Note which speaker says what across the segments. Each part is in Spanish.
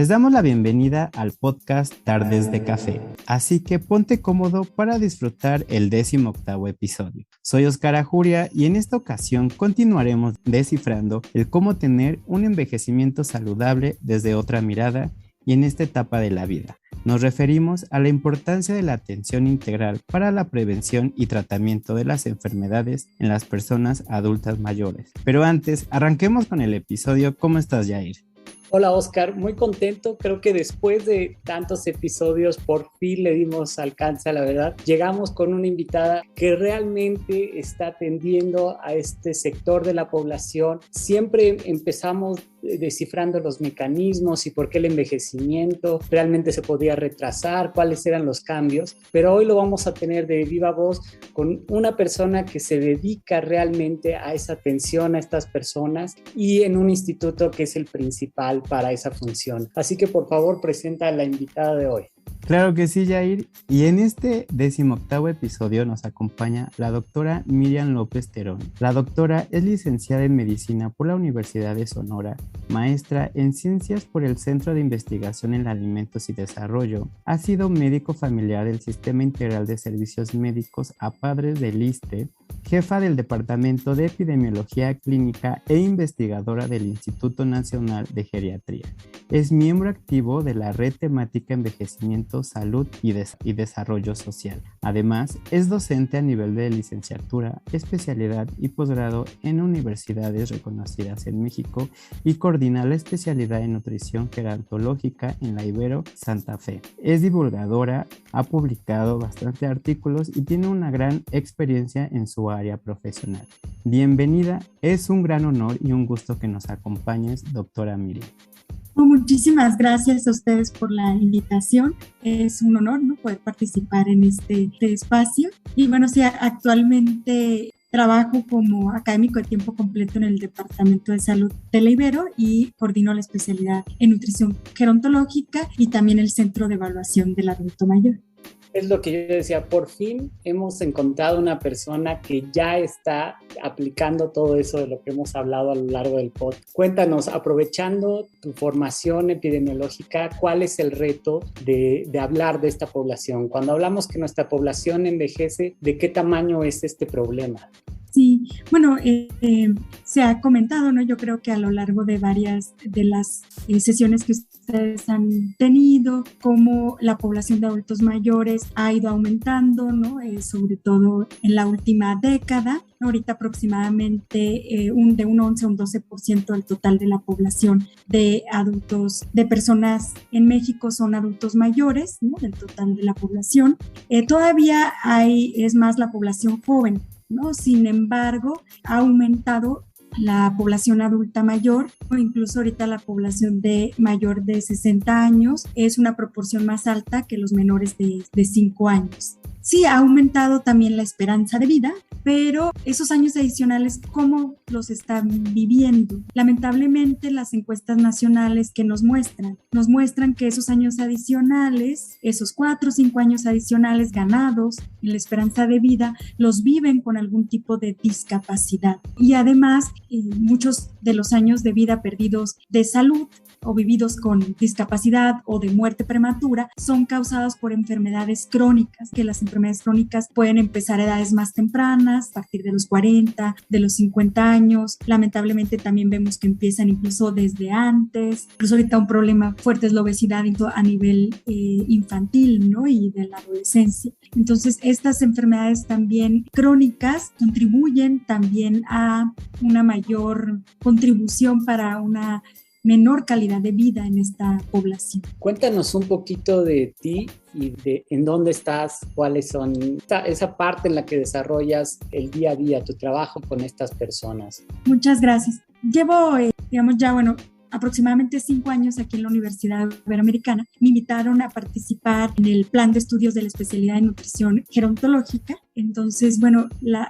Speaker 1: Les damos la bienvenida al podcast Tardes de Café, así que ponte cómodo para disfrutar el 18º episodio. Soy Oscar Ajuria y en esta ocasión continuaremos descifrando el cómo tener un envejecimiento saludable desde otra mirada y en esta etapa de la vida. Nos referimos a la importancia de la atención integral para la prevención y tratamiento de las enfermedades en las personas adultas mayores. Pero antes, arranquemos con el episodio. ¿Cómo estás, Yair?
Speaker 2: Hola Oscar, muy contento, creo que después de tantos episodios por fin le dimos alcance a la verdad. Llegamos con una invitada que realmente está atendiendo a este sector de la población. Siempre empezamos descifrando los mecanismos y por qué el envejecimiento realmente se podía retrasar, cuáles eran los cambios, pero hoy lo vamos a tener de viva voz con una persona que se dedica realmente a esa atención a estas personas y en un instituto que es el principal para esa función. Así que por favor presenta a la invitada de hoy.
Speaker 1: Claro que sí, Yair. Y en este 18º episodio nos acompaña la doctora Miriam López Terón. La doctora es licenciada en Medicina por la Universidad de Sonora, maestra en Ciencias por el Centro de Investigación en Alimentos y Desarrollo. Ha sido médico familiar del Sistema Integral de Servicios Médicos a Padres del ISSSTE, jefa del Departamento de Epidemiología Clínica e investigadora del Instituto Nacional de Geriatría. Es miembro activo de la Red Temática Envejecimiento, Salud y Desarrollo Social. Además, es docente a nivel de licenciatura, especialidad y posgrado en universidades reconocidas en México y coordina la especialidad en nutrición gerontológica en la Ibero Santa Fe. Es divulgadora, ha publicado bastantes artículos y tiene una gran experiencia en su área profesional. Bienvenida, es un gran honor y un gusto que nos acompañes, doctora Miriam.
Speaker 3: Muchísimas gracias a ustedes por la invitación. Es un honor, ¿no?, poder participar en este espacio. Y bueno, sí, actualmente trabajo como académico de tiempo completo en el Departamento de Salud de la Ibero y coordino la especialidad en nutrición gerontológica y también el Centro de Evaluación del Adulto Mayor.
Speaker 2: Es lo que yo decía, por fin hemos encontrado una persona que ya está aplicando todo eso de lo que hemos hablado a lo largo del podcast. Cuéntanos, aprovechando tu formación epidemiológica, ¿cuál es el reto de hablar de esta población? Cuando hablamos que nuestra población envejece, ¿de qué tamaño es este problema?
Speaker 3: Sí, bueno, se ha comentado, ¿no? Yo creo que a lo largo de varias de las sesiones que ustedes han tenido, cómo la población de adultos mayores ha ido aumentando, ¿no? Sobre todo en la última década. Ahorita aproximadamente de un 11 a un 12% del total de la población de adultos, de personas en México son adultos mayores, ¿no?, del total de la población. Todavía es más la población joven, ¿no? Sin embargo, ha aumentado la población adulta mayor o incluso ahorita la población de mayor de 60 años es una proporción más alta que los menores de 5 años. Sí, ha aumentado también la esperanza de vida, pero esos años adicionales, ¿cómo los están viviendo? Lamentablemente, las encuestas nacionales que nos muestran que esos años adicionales, esos 4 o 5 años adicionales ganados en la esperanza de vida, los viven con algún tipo de discapacidad. Y además, muchos de los años de vida perdidos de salud o vividos con discapacidad o de muerte prematura son causados por enfermedades crónicas, que las enfermedades crónicas pueden empezar a edades más tempranas, a partir de los 40, de los 50 años. Lamentablemente también vemos que empiezan incluso desde antes. Incluso ahorita un problema fuerte es la obesidad a nivel infantil, ¿no?, y de la adolescencia. Entonces, estas enfermedades también crónicas contribuyen también a una mayor contribución para una menor calidad de vida en esta población.
Speaker 2: Cuéntanos un poquito de ti y de en dónde estás, cuáles son esa parte en la que desarrollas el día a día, tu trabajo con estas personas.
Speaker 3: Muchas gracias. Llevo, aproximadamente 5 años aquí en la Universidad Iberoamericana. Me invitaron a participar en el plan de estudios de la especialidad en nutrición gerontológica Entonces, bueno,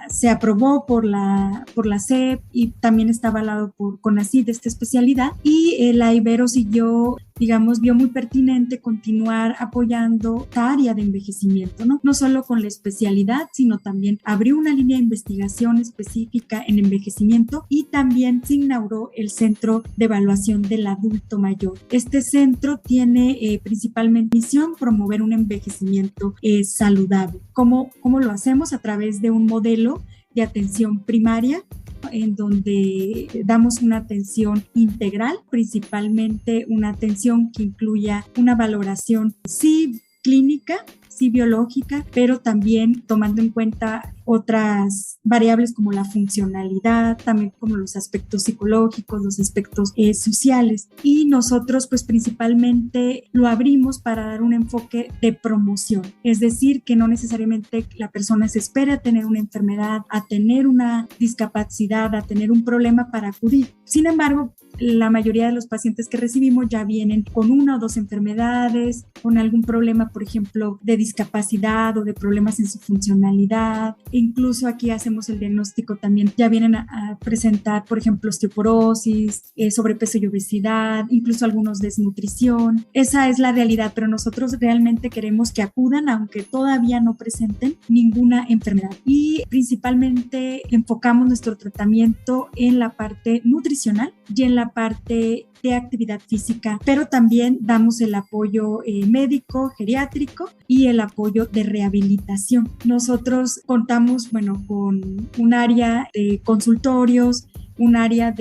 Speaker 3: se aprobó por la SEP y también está avalado por CONACYT esta especialidad, y la Ibero siguió, digamos, vio muy pertinente continuar apoyando esta área de envejecimiento, ¿no? No solo con la especialidad, sino también abrió una línea de investigación específica en envejecimiento y también se inauguró el Centro de Evaluación del Adulto Mayor. Este centro tiene principalmente misión promover un envejecimiento saludable. ¿Cómo lo hacemos? A través de un modelo de atención primaria en donde damos una atención integral, principalmente una atención que incluya una valoración sí clínica, sí biológica, pero también tomando en cuenta otras variables como la funcionalidad, también como los aspectos psicológicos, los aspectos sociales. Y nosotros pues principalmente lo abrimos para dar un enfoque de promoción, es decir, que no necesariamente la persona se espera a tener una enfermedad, a tener una discapacidad, a tener un problema para acudir. Sin embargo, la mayoría de los pacientes que recibimos ya vienen con una o dos enfermedades, con algún problema, por ejemplo, de discapacidad o de problemas en su funcionalidad. Incluso aquí hacemos el diagnóstico también, ya vienen a presentar, por ejemplo, osteoporosis, sobrepeso y obesidad, incluso algunos desnutrición. Esa es la realidad, pero nosotros realmente queremos que acudan, aunque todavía no presenten ninguna enfermedad. Y principalmente enfocamos nuestro tratamiento en la parte nutricional y en la parte de actividad física, pero también damos el apoyo médico, geriátrico y el apoyo de rehabilitación. Nosotros contamos, con un área de consultorios, un área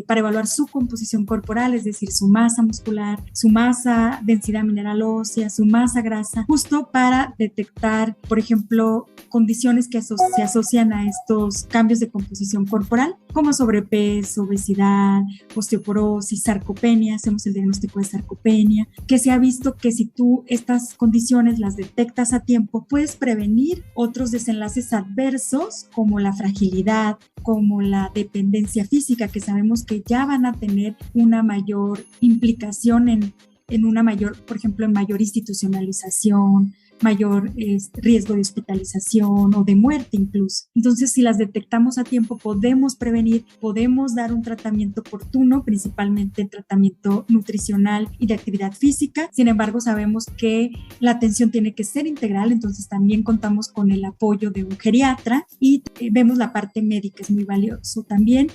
Speaker 3: para evaluar su composición corporal, es decir, su masa muscular, su masa, densidad mineral ósea, su masa grasa, justo para detectar, por ejemplo, condiciones que se asocian a estos cambios de composición corporal, como sobrepeso, obesidad, osteoporosis, sarcopenia. Hacemos el diagnóstico de sarcopenia, que se ha visto que si tú estas condiciones las detectas a tiempo, puedes prevenir otros desenlaces adversos como la fragilidad, como la dependencia física, que sabemos que ya van a tener una mayor implicación en una mayor, por ejemplo, en mayor institucionalización, mayor riesgo de hospitalización o de muerte incluso. Entonces, si las detectamos a tiempo, podemos prevenir, podemos dar un tratamiento oportuno, principalmente tratamiento nutricional y de actividad física. Sin embargo, sabemos que la atención tiene que ser integral, entonces también contamos con el apoyo de un geriatra y vemos la parte médica, es muy valioso también.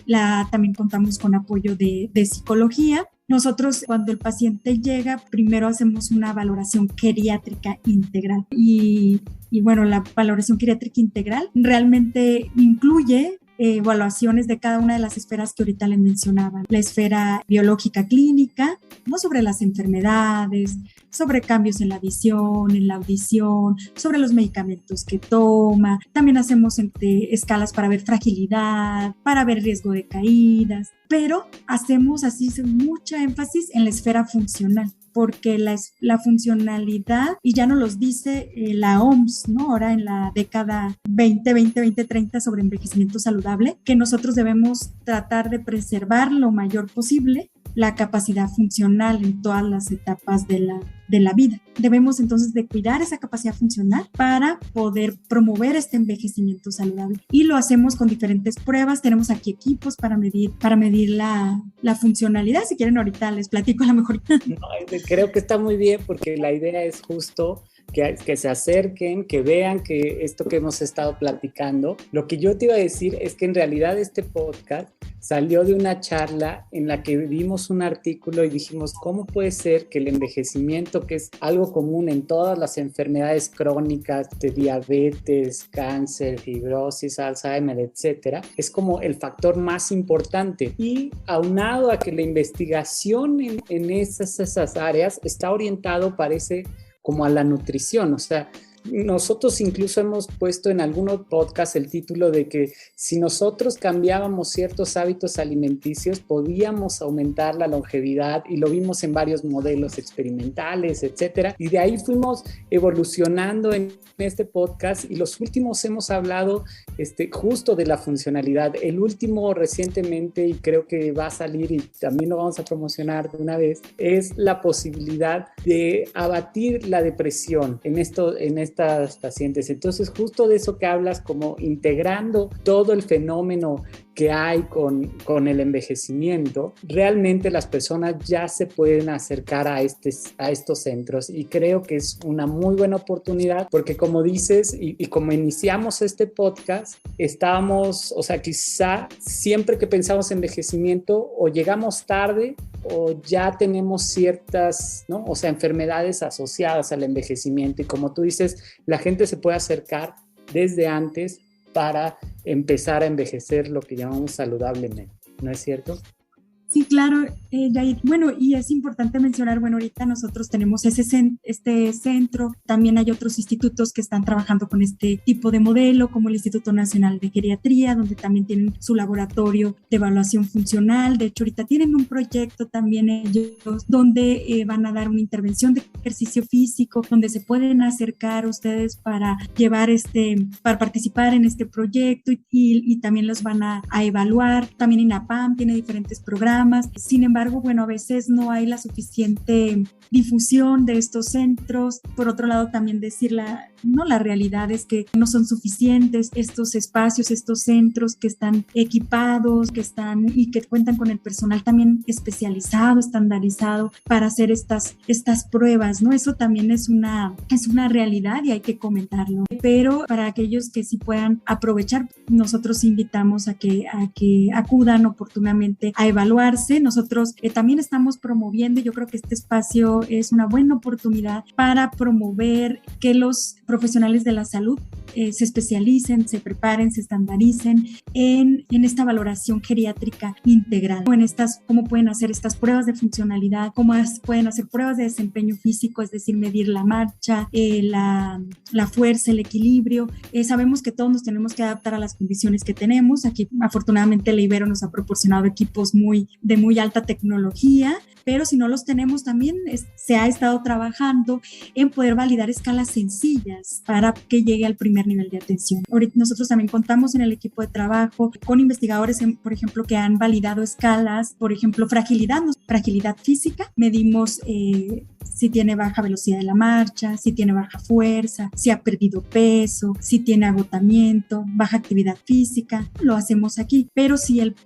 Speaker 3: También contamos con apoyo de psicología. Nosotros, cuando el paciente llega, primero hacemos una valoración geriátrica integral y la valoración geriátrica integral realmente incluye evaluaciones de cada una de las esferas que ahorita les mencionaba. La esfera biológica clínica, ¿no? Sobre las enfermedades, sobre cambios en la visión, en la audición, sobre los medicamentos que toma. También hacemos escalas para ver fragilidad, para ver riesgo de caídas, pero hacemos así mucha énfasis en la esfera funcional, porque la funcionalidad, y ya nos los dice la OMS, ¿no? Ahora en la década 2030 sobre envejecimiento saludable, que nosotros debemos tratar de preservar lo mayor posible la capacidad funcional en todas las etapas de la vida. Debemos entonces de cuidar esa capacidad funcional para poder promover este envejecimiento saludable. Y lo hacemos con diferentes pruebas. Tenemos aquí equipos para medir la funcionalidad. Si quieren, ahorita les platico a lo mejor.
Speaker 2: No, creo que está muy bien, porque la idea es justo que se acerquen, que vean que esto que hemos estado platicando. Lo que yo te iba a decir es que en realidad este podcast salió de una charla en la que vimos un artículo y dijimos, ¿cómo puede ser que el envejecimiento, que es algo común en todas las enfermedades crónicas de diabetes, cáncer, fibrosis, Alzheimer, etcétera, es como el factor más importante? Y aunado a que la investigación en esas áreas está orientado, parece, como a la nutrición. O sea, nosotros incluso hemos puesto en algunos podcasts el título de que si nosotros cambiábamos ciertos hábitos alimenticios, podíamos aumentar la longevidad, y lo vimos en varios modelos experimentales, etcétera. Y de ahí fuimos evolucionando en este podcast, y los últimos hemos hablado justo de la funcionalidad. El último recientemente, y creo que va a salir y también lo vamos a promocionar de una vez, es la posibilidad de abatir la depresión en estos estas pacientes. Entonces, justo de eso que hablas, como integrando todo el fenómeno que hay con el envejecimiento, realmente las personas ya se pueden acercar a estos centros, y creo que es una muy buena oportunidad porque, como dices, y como iniciamos este podcast, estábamos, o sea, quizá siempre que pensamos en envejecimiento o llegamos tarde o ya tenemos ciertas, ¿no? O sea, enfermedades asociadas al envejecimiento, y como tú dices, la gente se puede acercar desde antes para empezar a envejecer lo que llamamos saludablemente, ¿no es cierto?
Speaker 3: Sí, claro, Yair. Bueno, y es importante mencionar, bueno, ahorita nosotros tenemos este centro, también hay otros institutos que están trabajando con este tipo de modelo, como el Instituto Nacional de Geriatría, donde también tienen su laboratorio de evaluación funcional. De hecho, ahorita tienen un proyecto también ellos, donde van a dar una intervención de ejercicio físico, donde se pueden acercar ustedes para para participar en este proyecto, y también los van a evaluar. También INAPAM tiene diferentes programas. Sin embargo, bueno, a veces no hay la suficiente difusión de estos centros. Por otro lado, también decir la realidad es que no son suficientes estos espacios, estos centros que están equipados, y que cuentan con el personal también especializado, estandarizado para hacer estas pruebas, ¿no? Eso también es una realidad y hay que comentarlo. Pero para aquellos que sí puedan aprovechar, nosotros invitamos a que acudan oportunamente a evaluarse. Nosotros también estamos promoviendo, y yo creo que este espacio es una buena oportunidad para promover que los profesionales de la salud se especialicen, se preparen, se estandaricen en esta valoración geriátrica integral, o en cómo pueden hacer estas pruebas de funcionalidad, cómo pueden hacer pruebas de desempeño físico, es decir, medir la marcha, la fuerza, el equilibrio. Sabemos que todos nos tenemos que adaptar a las condiciones que tenemos. Aquí, afortunadamente, la Ibero nos ha proporcionado equipos de muy alta tecnología, pero si no los tenemos, también se ha estado trabajando en poder validar escalas sencillas para que llegue al primer nivel de atención. Ahorita nosotros también contamos en el equipo de trabajo con investigadores, por ejemplo, que han validado escalas, por ejemplo, fragilidad física. Medimos si tiene baja velocidad de la marcha, si tiene baja fuerza, si ha perdido peso, si tiene agotamiento, baja actividad física. Lo hacemos aquí, pero si el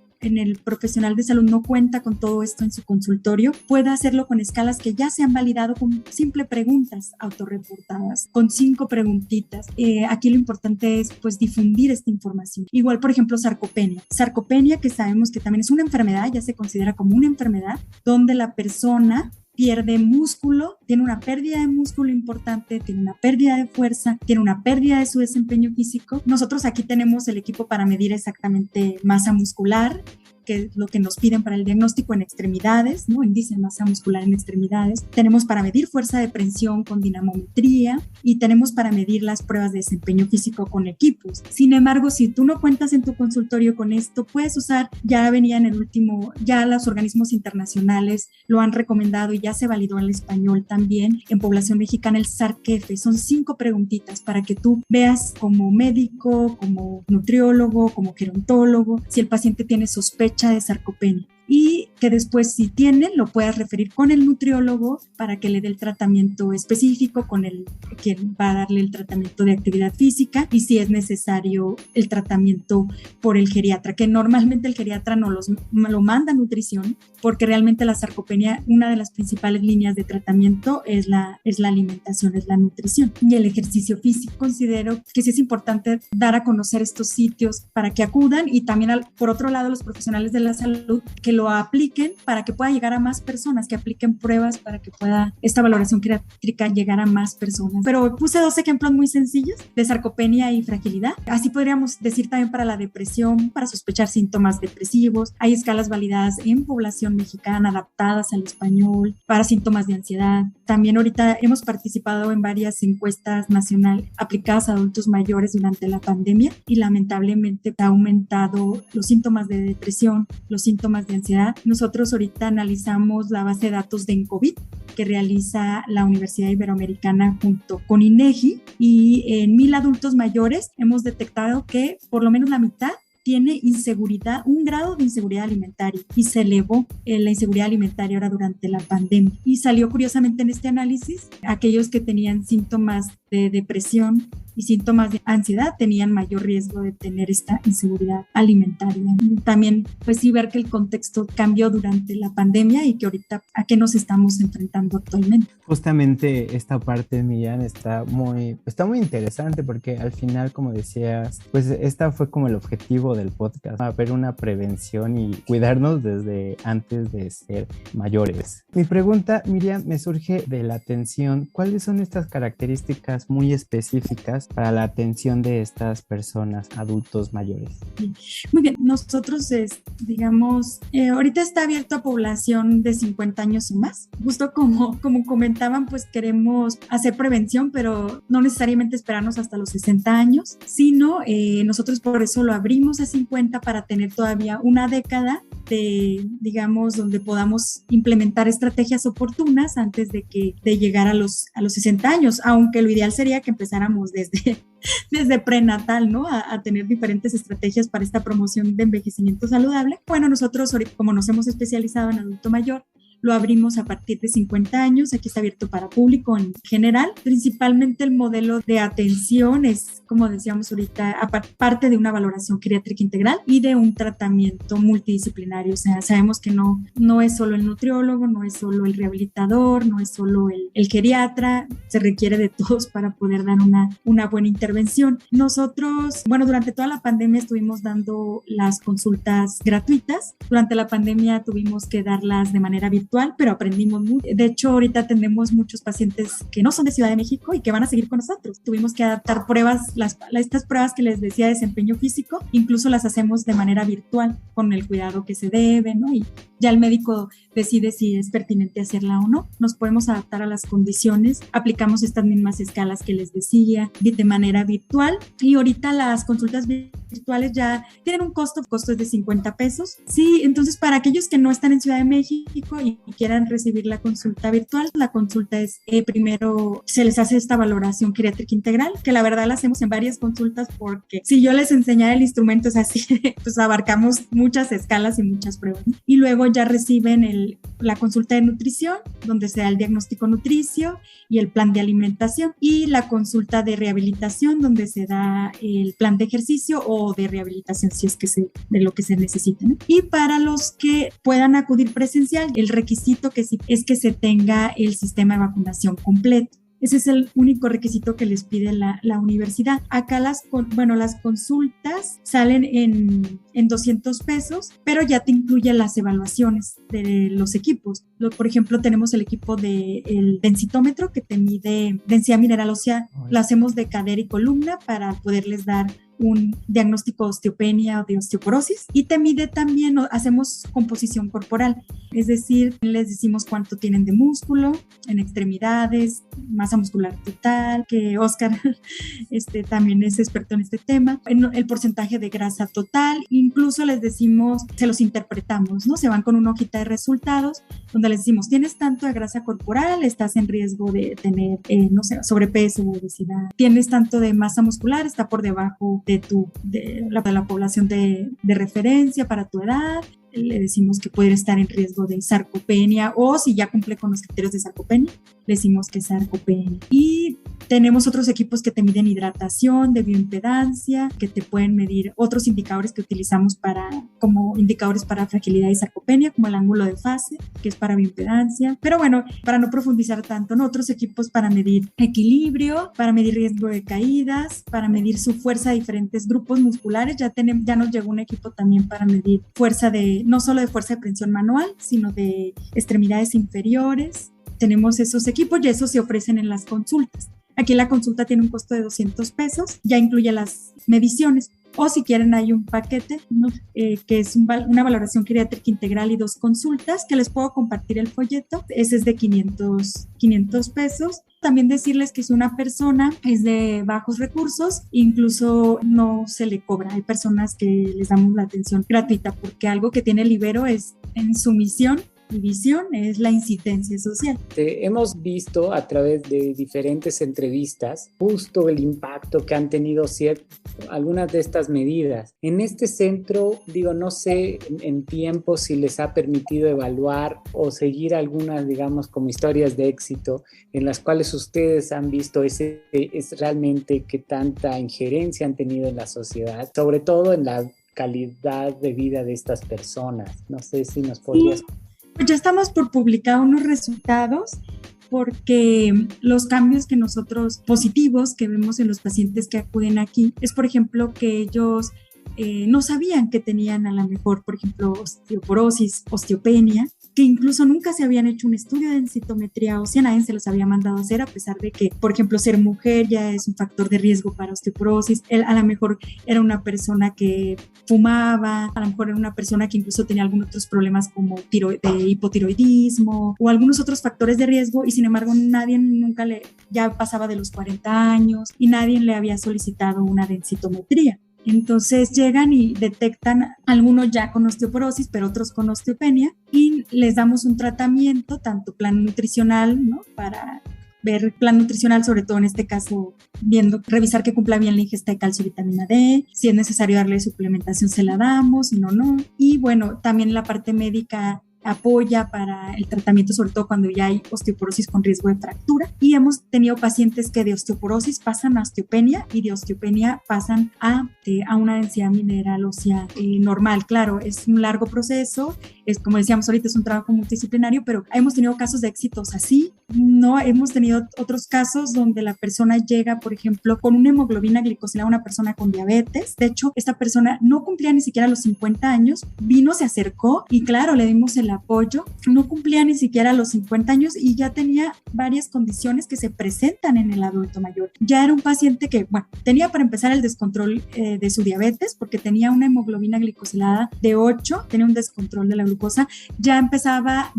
Speaker 3: profesional de salud no cuenta con todo esto en su consultorio, puede hacerlo con escalas que ya se han validado con simple preguntas autorreportadas, con 5 preguntitas. Aquí lo importante es pues difundir esta información. Igual, por ejemplo, sarcopenia, que sabemos que también es una enfermedad, ya se considera como una enfermedad, donde la persona pierde músculo, tiene una pérdida de músculo importante, tiene una pérdida de fuerza, tiene una pérdida de su desempeño físico. Nosotros aquí tenemos el equipo para medir exactamente masa muscular, que es lo que nos piden para el diagnóstico en extremidades, ¿no? Índice de masa muscular en extremidades. Tenemos para medir fuerza de presión con dinamometría, y tenemos para medir las pruebas de desempeño físico con equipos. Sin embargo, si tú no cuentas en tu consultorio con esto, puedes usar, ya los organismos internacionales lo han recomendado y ya se validó en el español también, en población mexicana, el SARC-F. Son 5 preguntitas para que tú veas como médico, como nutriólogo, como gerontólogo, si el paciente tiene sospecha de sarcopenia, y que después, si tiene, lo puedas referir con el nutriólogo para que le dé el tratamiento específico, quien va a darle el tratamiento de actividad física, y si es necesario el tratamiento por el geriatra, que normalmente el geriatra no lo manda a nutrición, porque realmente la sarcopenia, una de las principales líneas de tratamiento es la alimentación, es la nutrición y el ejercicio físico. Considero que sí es importante dar a conocer estos sitios para que acudan, y también por otro lado los profesionales de la salud que lo apliquen para que pueda llegar a más personas, que apliquen pruebas para que pueda esta valoración geriátrica llegar a más personas. Pero puse 2 ejemplos muy sencillos de sarcopenia y fragilidad. Así podríamos decir también para la depresión, para sospechar síntomas depresivos. Hay escalas validadas en población mexicana, adaptadas al español, para síntomas de ansiedad. También ahorita hemos participado en varias encuestas nacionales aplicadas a adultos mayores durante la pandemia, y lamentablemente ha aumentado los síntomas de depresión, los síntomas de ansiedad. Nosotros ahorita analizamos la base de datos de ENCOVID que realiza la Universidad Iberoamericana junto con INEGI, y en 1,000 adultos mayores hemos detectado que por lo menos la mitad tiene inseguridad, un grado de inseguridad alimentaria, y se elevó la inseguridad alimentaria ahora durante la pandemia. Y salió curiosamente en este análisis, aquellos que tenían síntomas de depresión y síntomas de ansiedad tenían mayor riesgo de tener esta inseguridad alimentaria. Y también, pues sí, ver que el contexto cambió durante la pandemia y que ahorita a qué nos estamos enfrentando actualmente.
Speaker 1: Justamente esta parte, Miriam, está muy interesante porque al final, como decías, pues esta fue como el objetivo del podcast, haber una prevención y cuidarnos desde antes de ser mayores. Mi pregunta, Miriam, me surge de la atención. ¿Cuáles son estas características muy específicas para la atención de estas personas, adultos mayores?
Speaker 3: Muy bien, nosotros, digamos, ahorita está abierto a población de 50 años y más. Justo como comentaban, pues queremos hacer prevención, pero no necesariamente esperarnos hasta los 60 años, sino nosotros por eso lo abrimos a 50 para tener todavía una década de, digamos, donde podamos implementar estrategias oportunas antes de llegar a los 60 años, aunque lo ideal sería que empezáramos desde prenatal, ¿no? A tener diferentes estrategias para esta promoción de envejecimiento saludable. Bueno, nosotros, como nos hemos especializado en adulto mayor, lo abrimos a partir de 50 años, aquí está abierto para público en general. Principalmente el modelo de atención es, como decíamos ahorita, parte de una valoración geriátrica integral y de un tratamiento multidisciplinario. O sea, sabemos que no es solo el nutriólogo, no es solo el rehabilitador, no es solo el geriatra, se requiere de todos para poder dar una buena intervención. Nosotros, bueno, durante toda la pandemia estuvimos dando las consultas gratuitas. Durante la pandemia tuvimos que darlas de manera virtual, pero aprendimos mucho. De hecho, ahorita tenemos muchos pacientes que no son de Ciudad de México y que van a seguir con nosotros. Tuvimos que adaptar pruebas, estas pruebas que les decía de desempeño físico, incluso las hacemos de manera virtual con el cuidado que se debe, ¿no? Y ya el médico decide si es pertinente hacerla o no. Nos podemos adaptar a las condiciones, aplicamos estas mismas escalas que les decía de manera virtual, y ahorita las consultas virtuales ya tienen un costo es de 50 pesos. Sí, entonces para aquellos que no están en Ciudad de México y quieran recibir la consulta virtual, la consulta es primero se les hace esta valoración geriátrica integral, que la verdad la hacemos en varias consultas porque si yo les enseñara el instrumento es así, pues abarcamos muchas escalas y muchas pruebas, ¿no? Y luego ya reciben la consulta de nutrición, donde se da el diagnóstico nutricio y el plan de alimentación, y la consulta de rehabilitación, donde se da el plan de ejercicio o de rehabilitación, si es que de lo que se necesita, ¿no? Y para los que puedan acudir presencial, el requisito es que se tenga el sistema de vacunación completo. Ese es el único requisito que les pide la universidad. Acá las consultas salen en 200 pesos, pero ya te incluye las evaluaciones de los equipos. Por ejemplo, tenemos el equipo del densitómetro que te mide densidad mineral ósea. Lo hacemos de cadera y columna para poderles dar un diagnóstico de osteopenia o de osteoporosis, y te mide también, hacemos composición corporal, es decir, les decimos cuánto tienen de músculo en extremidades, masa muscular total, que Oscar también es experto en este tema, el porcentaje de grasa total, incluso les decimos, se los interpretamos, ¿no? Se van con una hojita de resultados donde les decimos, tienes tanto de grasa corporal, estás en riesgo de tener, sobrepeso o obesidad, tienes tanto de masa muscular, está por debajo de la población de referencia para tu edad, le decimos que puede estar en riesgo de sarcopenia, o si ya cumple con los criterios de sarcopenia, le decimos que es sarcopenia. Y tenemos otros equipos que te miden hidratación, de bioimpedancia, que te pueden medir otros indicadores que utilizamos como indicadores para fragilidad y sarcopenia, como el ángulo de fase, que es para bioimpedancia. Pero bueno, para no profundizar tanto, ¿no? Otros equipos para medir equilibrio, para medir riesgo de caídas, para medir su fuerza de diferentes grupos musculares. Ya nos llegó un equipo también para medir fuerza no solo de fuerza de presión manual, sino de extremidades inferiores. Tenemos esos equipos y esos se ofrecen en las consultas. Aquí la consulta tiene un costo de 200 pesos, ya incluye las mediciones. O si quieren hay un paquete, ¿no? Que es una valoración geriátrica integral y 2 consultas, que les puedo compartir el folleto. Ese es de 500 pesos. También decirles que si una persona es de bajos recursos, incluso no se le cobra. Hay personas que les damos la atención gratuita, porque algo que tiene el Ibero es en su misión y visión es la incidencia social.
Speaker 2: Hemos visto a través de diferentes entrevistas justo el impacto que han tenido algunas de estas medidas. En este centro, no sé en tiempo si les ha permitido evaluar o seguir algunas, digamos, como historias de éxito en las cuales ustedes han visto es realmente qué tanta injerencia han tenido en la sociedad, sobre todo en la calidad de vida de estas personas. No sé si nos podrías...
Speaker 3: Sí, pues ya estamos por publicar unos resultados porque los cambios que nosotros positivos que vemos en los pacientes que acuden aquí es, por ejemplo, que ellos no sabían que tenían a lo mejor, por ejemplo, osteoporosis, osteopenia, que incluso nunca se habían hecho un estudio de densitometría ósea, nadie se los había mandado a hacer, a pesar de que, por ejemplo, ser mujer ya es un factor de riesgo para osteoporosis. Él a lo mejor era una persona que fumaba, a lo mejor era una persona que incluso tenía algunos otros problemas como de hipotiroidismo o algunos otros factores de riesgo, y sin embargo nadie nunca ya pasaba de los 40 años y nadie le había solicitado una densitometría. Entonces llegan y detectan algunos ya con osteoporosis, pero otros con osteopenia, y les damos un tratamiento, tanto plan nutricional, ¿no? Para ver plan nutricional, sobre todo en este caso, revisar que cumpla bien la ingesta de calcio y vitamina D, si es necesario darle suplementación se la damos, si no, no. Y bueno, también la parte médica apoya para el tratamiento, sobre todo cuando ya hay osteoporosis con riesgo de fractura, y hemos tenido pacientes que de osteoporosis pasan a osteopenia y de osteopenia pasan a una densidad mineral ósea normal. Claro, es un largo proceso, es como decíamos ahorita, es un trabajo multidisciplinario, pero hemos tenido casos de éxitos así, no hemos tenido otros casos donde la persona llega, por ejemplo, con una hemoglobina glicosilada, una persona con diabetes. De hecho, esta persona no cumplía ni siquiera los 50 años, vino, se acercó y claro, le dimos el apoyo, no cumplía ni siquiera los 50 años y ya tenía varias condiciones que se presentan en el adulto mayor. Ya era un paciente que, bueno, tenía para empezar el descontrol de su diabetes porque tenía una hemoglobina glicosilada de 8, tenía un descontrol de la glucosa, ya empezaba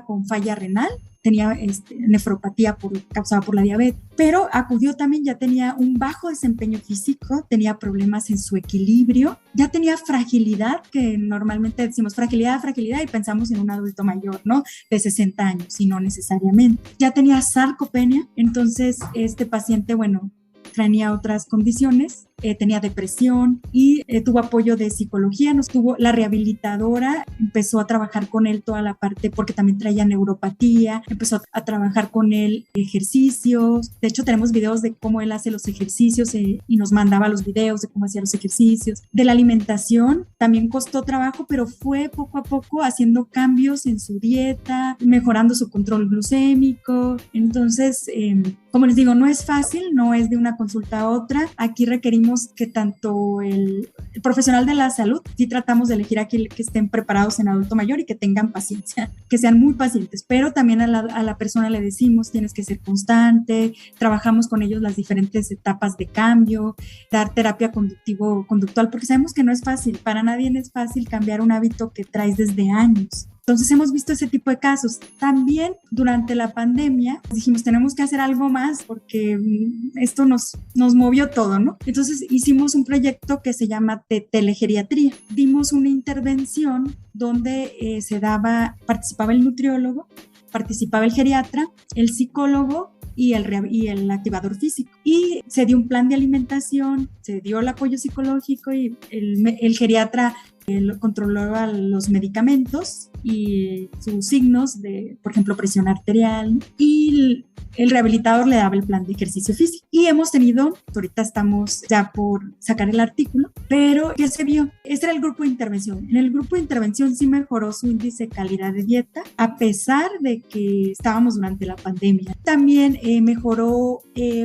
Speaker 3: con falla renal, tenía nefropatía causada por la diabetes, pero acudió también, ya tenía un bajo desempeño físico, tenía problemas en su equilibrio, ya tenía fragilidad, que normalmente decimos fragilidad y pensamos en un adulto mayor, ¿no? De 60 años, y no necesariamente. Ya tenía sarcopenia, entonces este paciente, bueno, tenía otras condiciones, tenía depresión y tuvo apoyo de psicología, la rehabilitadora, empezó a trabajar con él toda la parte porque también traía neuropatía, empezó a trabajar con él ejercicios, de hecho tenemos videos de cómo él hace los ejercicios y nos mandaba los videos de cómo hacía los ejercicios. De la alimentación también costó trabajo, pero fue poco a poco haciendo cambios en su dieta, mejorando su control glucémico. Entonces, como les digo, no es fácil, no es de una consulta a otra. Aquí requerimos que tanto el profesional de la salud, sí tratamos de elegir aquí que estén preparados en adulto mayor y que tengan paciencia, que sean muy pacientes, pero también a la persona le decimos, tienes que ser constante, trabajamos con ellos las diferentes etapas de cambio, dar terapia conductual, porque sabemos que no es fácil, para nadie es fácil cambiar un hábito que traes desde años. Entonces hemos visto ese tipo de casos. También durante la pandemia dijimos, tenemos que hacer algo más porque esto nos movió todo, ¿no? Entonces hicimos un proyecto que se llama telegeriatría. Dimos una intervención donde participaba el nutriólogo, participaba el geriatra, el psicólogo y el activador físico. Y se dio un plan de alimentación, se dio el apoyo psicológico y el geriatra controlaba los medicamentos y sus signos de, por ejemplo, presión arterial, y el rehabilitador le daba el plan de ejercicio físico. Y hemos tenido, ahorita estamos ya por sacar el artículo, pero ¿qué se vio? Este era el grupo de intervención. En el grupo de intervención sí mejoró su índice de calidad de dieta, a pesar de que estábamos durante la pandemia. También mejoró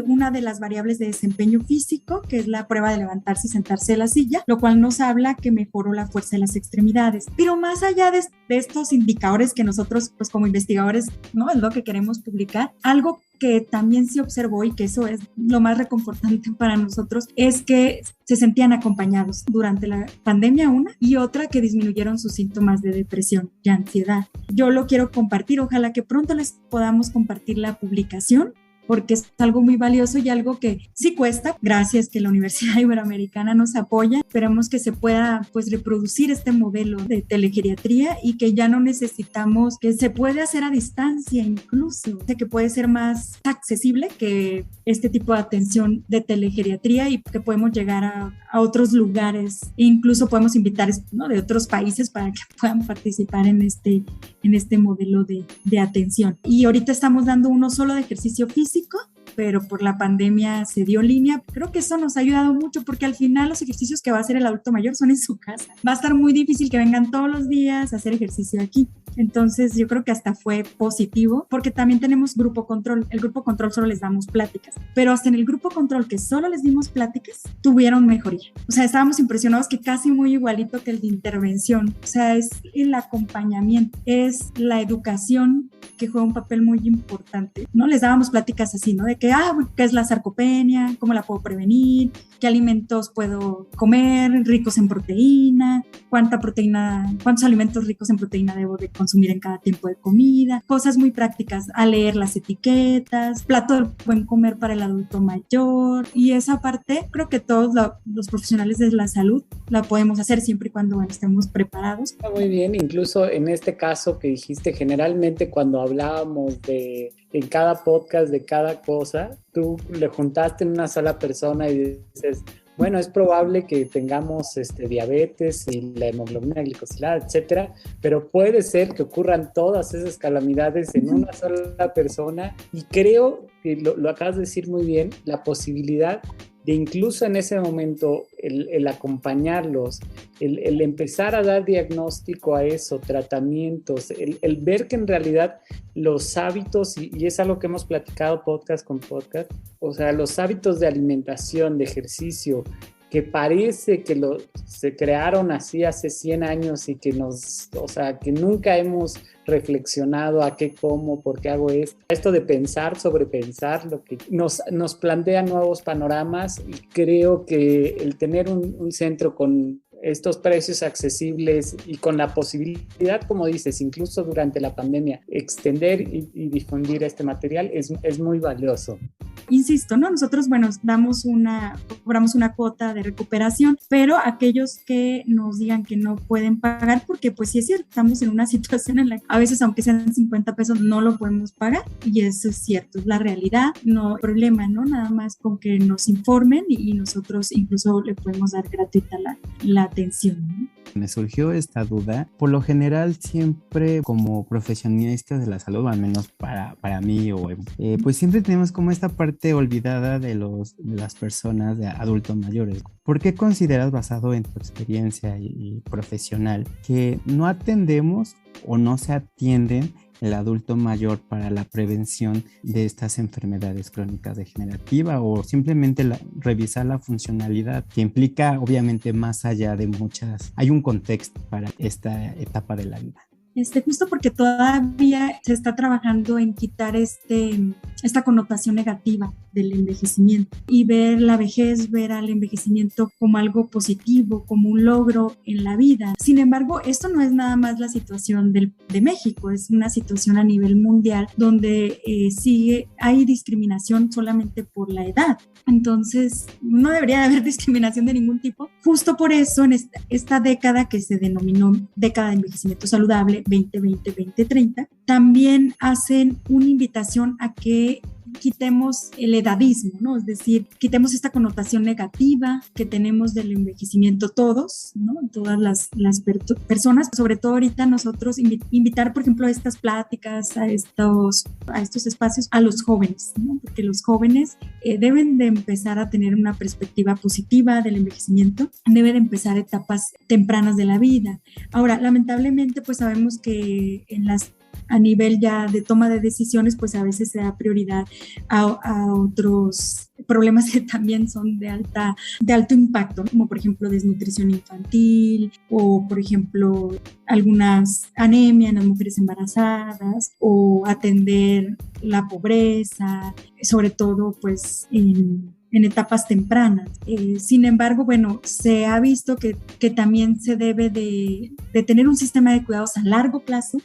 Speaker 3: una de las variables de desempeño físico, que es la prueba de levantarse y sentarse de la silla, lo cual nos habla que mejoró la fuerza de las extremidades. Pero más allá de estos indicadores que nosotros, pues como investigadores, ¿no? Es lo que queremos publicar, algo que también se observó y que eso es lo más reconfortante para nosotros, es que se sentían acompañados durante la pandemia, una, y otra que disminuyeron sus síntomas de depresión y ansiedad. Yo lo quiero compartir, ojalá que pronto les podamos compartir la publicación porque es algo muy valioso y algo que sí cuesta. Gracias que la Universidad Iberoamericana nos apoya. Esperamos que se pueda pues reproducir este modelo de telegeriatría y que ya no necesitamos, que se puede hacer a distancia incluso, que puede ser más accesible que este tipo de atención de telegeriatría y que podemos llegar a otros lugares e incluso podemos invitar, ¿no?, de otros países para que puedan participar en este modelo de atención. Y ahorita estamos dando uno solo de ejercicio físico, pero por la pandemia se dio en línea. Creo que eso nos ha ayudado mucho porque al final los ejercicios que va a hacer el adulto mayor son en su casa. Va a estar muy difícil que vengan todos los días a hacer ejercicio aquí. Entonces yo creo que hasta fue positivo porque también tenemos grupo control. El grupo control solo les damos pláticas, pero hasta en el grupo control que solo les dimos pláticas tuvieron mejoría. O sea, estábamos impresionados que casi muy igualito que el de intervención. O sea, es el acompañamiento, es la educación que juega un papel muy importante, ¿no? Les dábamos pláticas así, ¿no? De que, ¿qué es la sarcopenia? ¿Cómo la puedo prevenir? ¿Qué alimentos puedo comer ricos en proteína? ¿Cuántos alimentos ricos en proteína debo de consumir en cada tiempo de comida? Cosas muy prácticas, a leer las etiquetas, plato del buen comer para el adulto mayor. Y esa parte creo que todos los profesionales de la salud la podemos hacer siempre y cuando estemos preparados.
Speaker 2: Muy bien, incluso en este caso que dijiste, generalmente cuando hablábamos en cada podcast de cada cosa, tú le juntaste en una sola persona y dices, bueno, es probable que tengamos diabetes y la hemoglobina glicosilada, etcétera, pero puede ser que ocurran todas esas calamidades en una sola persona y creo que lo acabas de decir muy bien, la posibilidad de incluso en ese momento el acompañarlos, el empezar a dar diagnóstico a eso, tratamientos, el ver que en realidad los hábitos, y es algo que hemos platicado podcast con podcast, o sea, los hábitos de alimentación, de ejercicio, que parece que se crearon así hace 100 años y que que nunca hemos reflexionado a qué como, por qué hago esto. Esto de pensar, sobrepensar, lo que nos plantea nuevos panoramas y creo que el tener un centro con estos precios accesibles y con la posibilidad, como dices, incluso durante la pandemia, extender y difundir este material es muy valioso.
Speaker 3: Insisto, ¿no? Nosotros, bueno, cobramos una cuota de recuperación, pero aquellos que nos digan que no pueden pagar, porque pues sí es cierto, estamos en una situación en la que a veces, aunque sean 50 pesos, no lo podemos pagar, y eso es cierto, es la realidad, no hay problema, ¿no? Nada más con que nos informen y nosotros incluso le podemos dar gratuita la atención, ¿no?
Speaker 1: Me surgió esta duda. Por lo general, siempre como profesionistas de la salud, al menos para mí, pues siempre tenemos como esta parte olvidada de las personas de adultos mayores. ¿Por qué consideras, basado en tu experiencia y profesional, que no atendemos o no se atienden el adulto mayor para la prevención de estas enfermedades crónicas degenerativas o simplemente revisar la funcionalidad que implica obviamente más allá de hay un contexto para esta etapa de la vida?
Speaker 3: Justo porque todavía se está trabajando en quitar esta connotación negativa del envejecimiento y ver la vejez, ver al envejecimiento como algo positivo, como un logro en la vida. Sin embargo, esto no es nada más la situación de México, es una situación a nivel mundial donde hay discriminación solamente por la edad. Entonces, no debería haber discriminación de ningún tipo. Justo por eso, en esta década que se denominó década de envejecimiento saludable, 2020-2030, también hacen una invitación a que quitemos el edadismo, ¿no? Es decir, quitemos esta connotación negativa que tenemos del envejecimiento todos, ¿no? Todas las personas, sobre todo ahorita nosotros invitar, por ejemplo, a estas pláticas, a estos espacios a los jóvenes, ¿no? Porque los jóvenes deben de empezar a tener una perspectiva positiva del envejecimiento, deben de empezar etapas tempranas de la vida. Ahora, lamentablemente, pues sabemos que a nivel ya de toma de decisiones, pues a veces se da prioridad a otros problemas que también son de alto impacto, ¿no? Como por ejemplo desnutrición infantil o por ejemplo algunas anemia en las mujeres embarazadas o atender la pobreza, sobre todo pues en etapas tempranas. Sin embargo, bueno, se ha visto que también se debe de tener un sistema de cuidados a largo plazo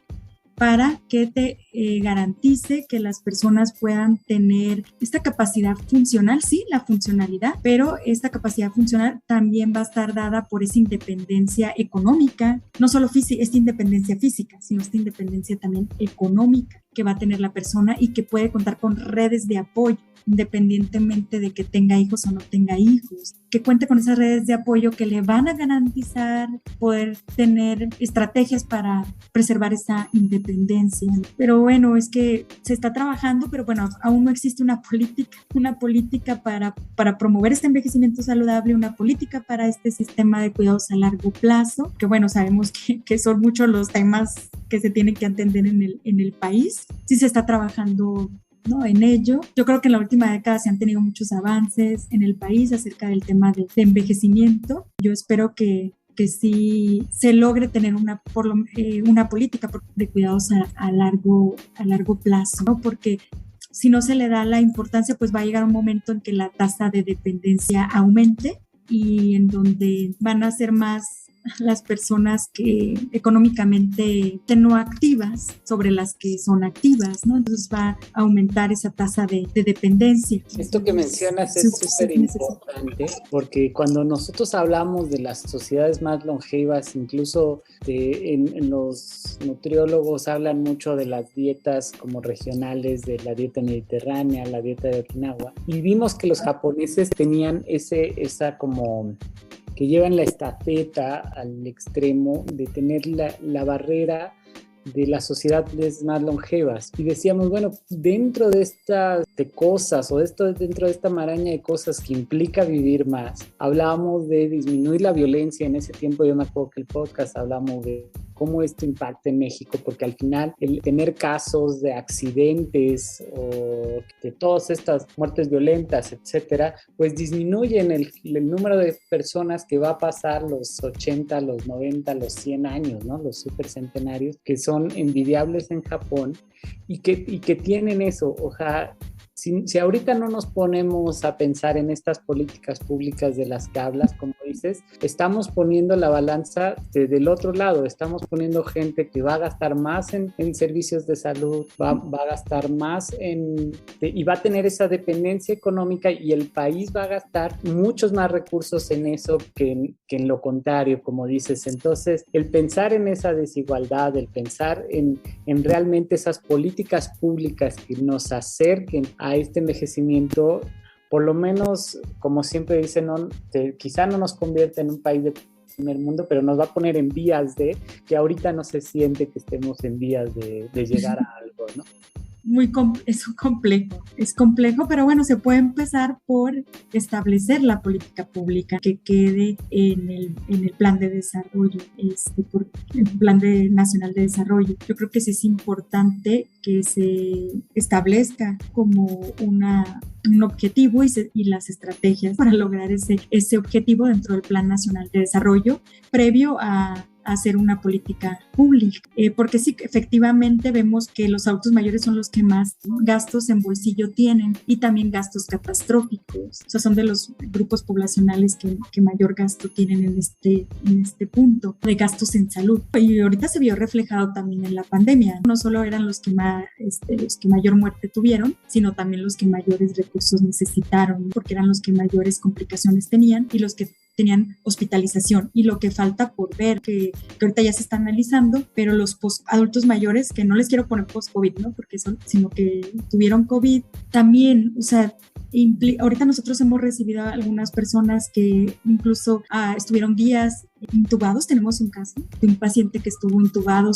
Speaker 3: para que te garantice que las personas puedan tener esta capacidad funcional, sí, la funcionalidad, pero esta capacidad funcional también va a estar dada por esa independencia económica, no solo esta independencia física, sino esta independencia también económica que va a tener la persona y que puede contar con redes de apoyo, independientemente de que tenga hijos o no tenga hijos, que cuente con esas redes de apoyo que le van a garantizar poder tener estrategias para preservar esa independencia. Pero bueno, es que se está trabajando, pero bueno, aún no existe una política para promover este envejecimiento saludable, una política para este sistema de cuidados a largo plazo, que bueno, sabemos que son muchos los temas que se tienen que atender en el país. Sí se está trabajando, ¿no?, en ello. Yo creo que en la última década se han tenido muchos avances en el país acerca del tema de envejecimiento. Yo espero que sí se logre tener una política de cuidados a largo plazo, ¿no? Porque si no se le da la importancia, pues va a llegar un momento en que la tasa de dependencia aumente y en donde van a ser más las personas que económicamente no activas sobre las que son activas, ¿no? Entonces va a aumentar esa tasa de dependencia.
Speaker 2: Esto que mencionas es súper importante, porque cuando nosotros hablamos de las sociedades más longevas, incluso en los nutriólogos hablan mucho de las dietas como regionales, de la dieta mediterránea, la dieta de Okinawa, y vimos que los japoneses tenían esa como que llevan la estafeta al extremo de tener la barrera de las sociedades más longevas. Y decíamos, bueno, dentro de estas cosas o dentro de esta maraña de cosas que implica vivir más, hablábamos de disminuir la violencia. En ese tiempo yo me acuerdo que el podcast hablamos de cómo esto impacta en México, porque al final el tener casos de accidentes o de todas estas muertes violentas, etcétera, pues disminuyen el número de personas que va a pasar los 80, los 90, los 100 años, ¿no? Los supercentenarios, que son envidiables en Japón y que tienen eso. Ojalá, si ahorita no nos ponemos a pensar en estas políticas públicas de las que hablas, como dices, estamos poniendo la balanza del otro lado, estamos poniendo gente que va a gastar más en servicios de salud, va a gastar más y va a tener esa dependencia económica, y el país va a gastar muchos más recursos en eso que en lo contrario, como dices. Entonces, el pensar en esa desigualdad, el pensar en realmente esas políticas públicas que nos acerquen a este envejecimiento, por lo menos, como siempre dicen, quizá no nos convierte en un país de primer mundo, pero nos va a poner en vías de que ahorita no se siente que estemos en vías de llegar a algo, ¿no? Es complejo, pero bueno, se puede empezar por establecer la política pública que quede en el plan de desarrollo, por el plan nacional de desarrollo. Yo creo que sí es importante que se establezca como un objetivo y las estrategias para lograr ese objetivo dentro del Plan Nacional de Desarrollo, previo a hacer una política pública, porque sí, efectivamente vemos que los adultos mayores son los que más gastos en bolsillo tienen y también gastos catastróficos, o sea, son de los grupos poblacionales que mayor gasto tienen en este punto de gastos en salud. Y ahorita se vio reflejado también en la pandemia, no solo eran los que mayor muerte tuvieron, sino también los que mayores recursos necesitaron, porque eran los que mayores complicaciones tenían y los que tenían hospitalización. Y lo que falta por ver, que ahorita ya se está analizando, pero los adultos mayores, que no les quiero poner post-COVID, ¿no? Sino que tuvieron COVID, también, o sea, ahorita nosotros hemos recibido a algunas personas que incluso estuvieron días intubados. Tenemos un caso de un paciente que estuvo intubado,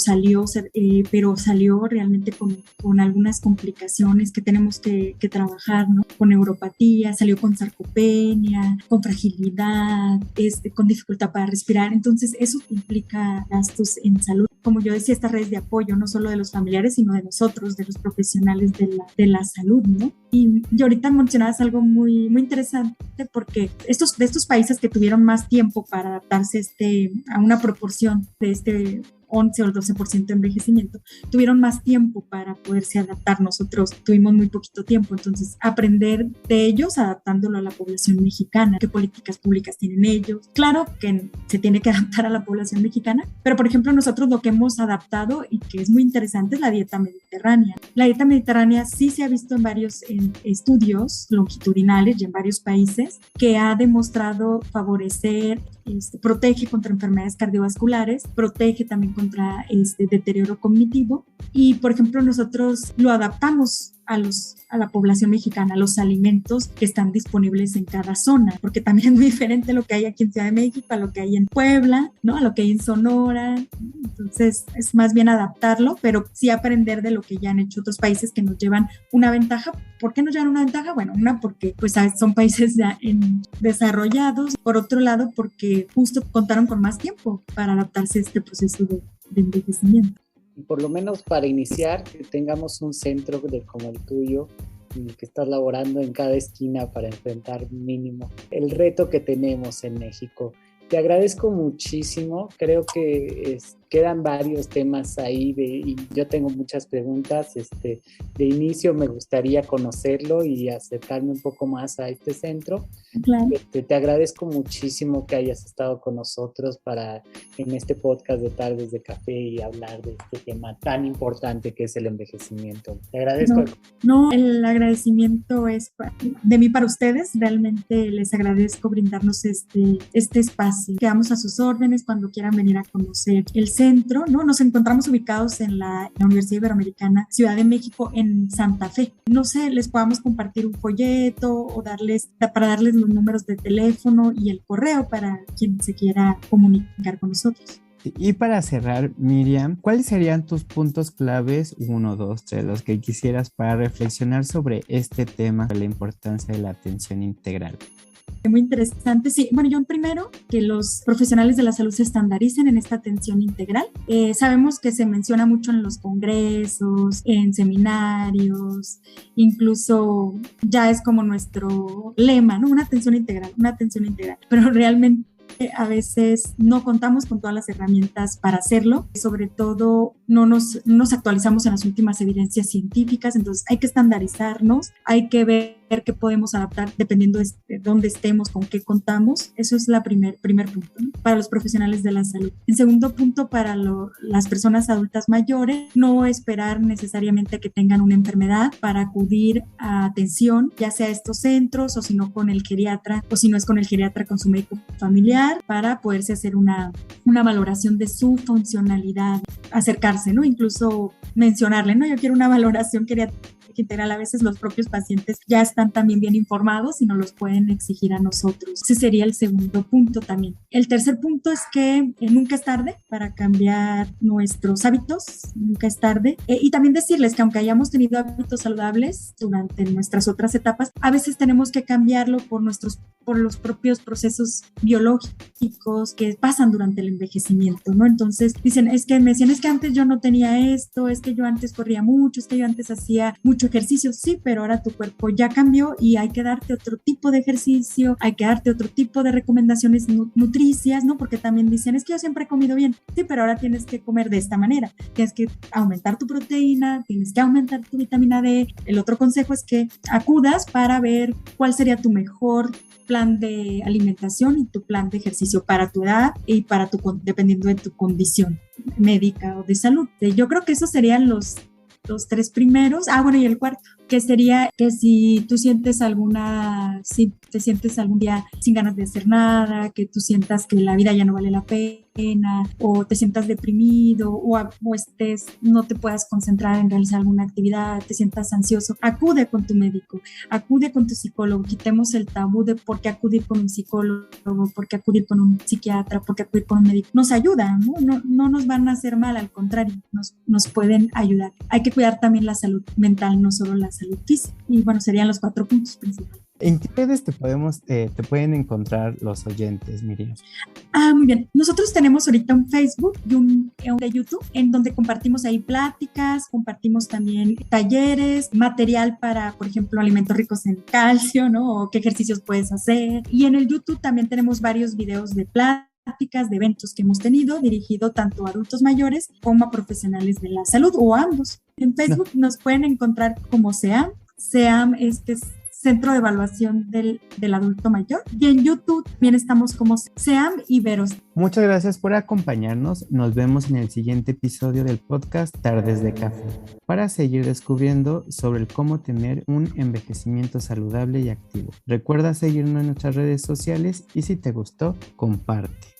Speaker 2: pero salió realmente con algunas complicaciones que tenemos que trabajar, ¿no? Con neuropatía, salió con sarcopenia, con fragilidad, con dificultad para respirar. Entonces eso implica gastos en salud. Como yo decía, estas redes de apoyo, no solo de los familiares, sino de nosotros, de los profesionales de la salud, ¿no? Y ahorita mencionabas algo muy, muy interesante, porque de estos países que tuvieron más tiempo para adaptarse a una proporción de
Speaker 3: 11 o el 12% de envejecimiento, tuvieron más tiempo para poderse adaptar. Nosotros tuvimos muy poquito tiempo, entonces aprender de ellos adaptándolo a la población mexicana, qué políticas públicas tienen ellos. Claro que se tiene que adaptar a la población mexicana, pero por ejemplo nosotros lo que hemos adaptado y que es muy interesante es la dieta mediterránea. La dieta mediterránea sí se ha visto en varios estudios longitudinales y en varios países que ha demostrado favorecer, protege contra enfermedades cardiovasculares, protege también contra deterioro cognitivo y por ejemplo nosotros lo adaptamos a la población mexicana, a los alimentos que están disponibles en cada zona, porque también es muy diferente lo que hay aquí en Ciudad de México a lo que hay en Puebla, ¿no? A lo que hay en Sonora. Entonces es más bien adaptarlo, pero sí aprender de lo que ya han hecho otros países que nos llevan una ventaja. ¿Por qué nos llevan una ventaja? Bueno, una porque pues son países ya desarrollados, por otro lado porque justo contaron con más tiempo para adaptarse a este proceso de envejecimiento.
Speaker 2: Por lo menos para iniciar, que tengamos un centro como el tuyo, en el que estás laborando en cada esquina para enfrentar mínimo el reto que tenemos en México. Te agradezco muchísimo, creo que quedan varios temas ahí y yo tengo muchas preguntas. De inicio me gustaría conocerlo y acercarme un poco más a este centro.
Speaker 3: Claro.
Speaker 2: Te agradezco muchísimo que hayas estado con nosotros en este podcast de Tardes de Café y hablar de este tema tan importante que es el envejecimiento. Te agradezco.
Speaker 3: No, el agradecimiento es de mí para ustedes. Realmente les agradezco brindarnos este espacio. Quedamos a sus órdenes cuando quieran venir a conocer el centro, ¿no? Nos encontramos ubicados en la Universidad Iberoamericana Ciudad de México en Santa Fe. No sé, les podamos compartir un folleto o para darles los números de teléfono y el correo para quien se quiera comunicar con nosotros.
Speaker 1: Y para cerrar, Miriam, ¿cuáles serían tus puntos claves, 1, 2, 3, los que quisieras para reflexionar sobre este tema, la importancia de la atención integral?
Speaker 3: Muy interesante, sí. Bueno, yo primero que los profesionales de la salud se estandaricen en esta atención integral. Sabemos que se menciona mucho en los congresos, en seminarios, incluso ya es como nuestro lema, ¿no? Una atención integral, pero realmente a veces no contamos con todas las herramientas para hacerlo, sobre todo no nos actualizamos en las últimas evidencias científicas, entonces hay que estandarizarnos, hay que ver qué podemos adaptar dependiendo de dónde estemos, con qué contamos. Eso es el primer punto, ¿no? Para los profesionales de la salud. En segundo punto, para las personas adultas mayores, no esperar necesariamente que tengan una enfermedad para acudir a atención, ya sea a estos centros o si no con el geriatra, o si no es con el geriatra, con su médico familiar, para poderse hacer una valoración de su funcionalidad, acercarse, ¿no? Incluso mencionarle, ¿no? Yo quiero una valoración geriátrica integral. A veces los propios pacientes ya están también bien informados y nos los pueden exigir a nosotros. Ese sería el segundo punto también. El tercer punto es que nunca es tarde para cambiar nuestros hábitos, nunca es tarde. Y también decirles que aunque hayamos tenido hábitos saludables durante nuestras otras etapas, a veces tenemos que cambiarlo por los propios procesos biológicos que pasan durante el envejecimiento, ¿no? Entonces me decían, es que antes yo no tenía esto, es que yo antes corría mucho, es que yo antes hacía mucho ejercicio, sí, pero ahora tu cuerpo ya cambió y hay que darte otro tipo de ejercicio, hay que darte otro tipo de recomendaciones nutricias, ¿no? Porque también dicen, es que yo siempre he comido bien, sí, pero ahora tienes que comer de esta manera, tienes que aumentar tu proteína, tienes que aumentar tu vitamina D. El otro consejo es que acudas para ver cuál sería tu mejor plan de alimentación y tu plan de ejercicio para tu edad y dependiendo de tu condición médica o de salud. Yo creo que esos serían los tres primeros. Bueno, y el cuarto, que sería que si te sientes algún día sin ganas de hacer nada, que tú sientas que la vida ya no vale la pena, o te sientas deprimido, o no te puedas concentrar en realizar alguna actividad, te sientas ansioso, acude con tu médico, acude con tu psicólogo, quitemos el tabú de por qué acudir con un psicólogo, por qué acudir con un psiquiatra, por qué acudir con un médico. Nos ayuda, no nos van a hacer mal, al contrario, nos pueden ayudar. Hay que cuidar también la salud mental, no solo la salud física. Y bueno, serían los 4 puntos principales.
Speaker 1: ¿En qué redes te pueden encontrar los oyentes, Miriam?
Speaker 3: Muy bien. Nosotros tenemos ahorita un Facebook y un de YouTube en donde compartimos ahí pláticas, compartimos también talleres, material para, por ejemplo, alimentos ricos en calcio, ¿no? O qué ejercicios puedes hacer. Y en el YouTube también tenemos varios videos de pláticas de eventos que hemos tenido, dirigido tanto a adultos mayores como a profesionales de la salud o a ambos. En Facebook nos pueden encontrar como SEAM Centro de Evaluación del Adulto Mayor, y en YouTube también estamos como SEAM Iberos.
Speaker 1: Muchas gracias por acompañarnos. Nos vemos en el siguiente episodio del podcast Tardes de Café para seguir descubriendo sobre el cómo tener un envejecimiento saludable y activo. Recuerda seguirnos en nuestras redes sociales y si te gustó, comparte.